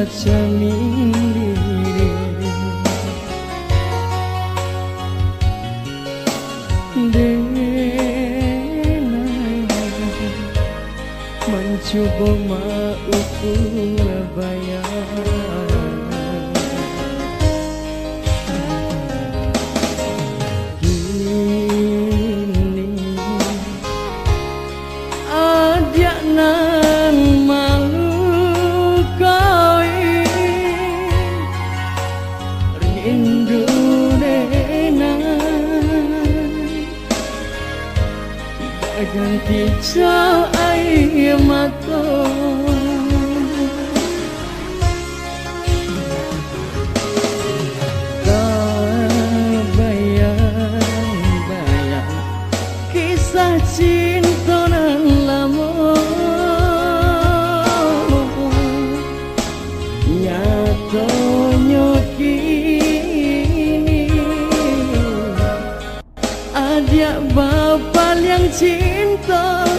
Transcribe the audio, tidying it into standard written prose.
cemiri dena mencoba mau bayar kini ada nan malu koi rindu dena ganti jauh air mata bayang-bayang kisah cinta nan lama nyatanya kini adik bapak yang cinta